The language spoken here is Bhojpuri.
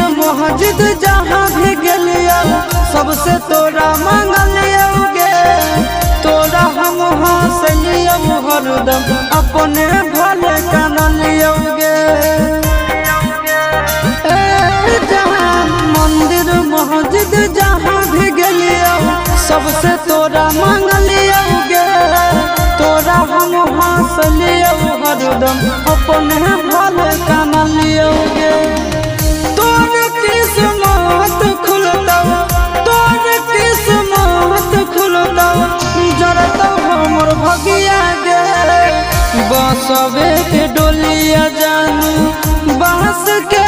मस्जिद जहाँ भी गेलियो सबसे तोरा मांगलियोगे। तोरा हम हंसलियो हरदम अपने भले कानलियोगे। मंदिर मस्जिद जहाँ भी गेलियो सबसे तोरा मांगलियोगे। तोरा हम हंसलियो हरदम अपने भले कानलियोगे। तोर किस्मत खुलता, तोर किस्मत खुलता, जरता हमर भगिया गे। बसवे के डोलिया जानू बांस के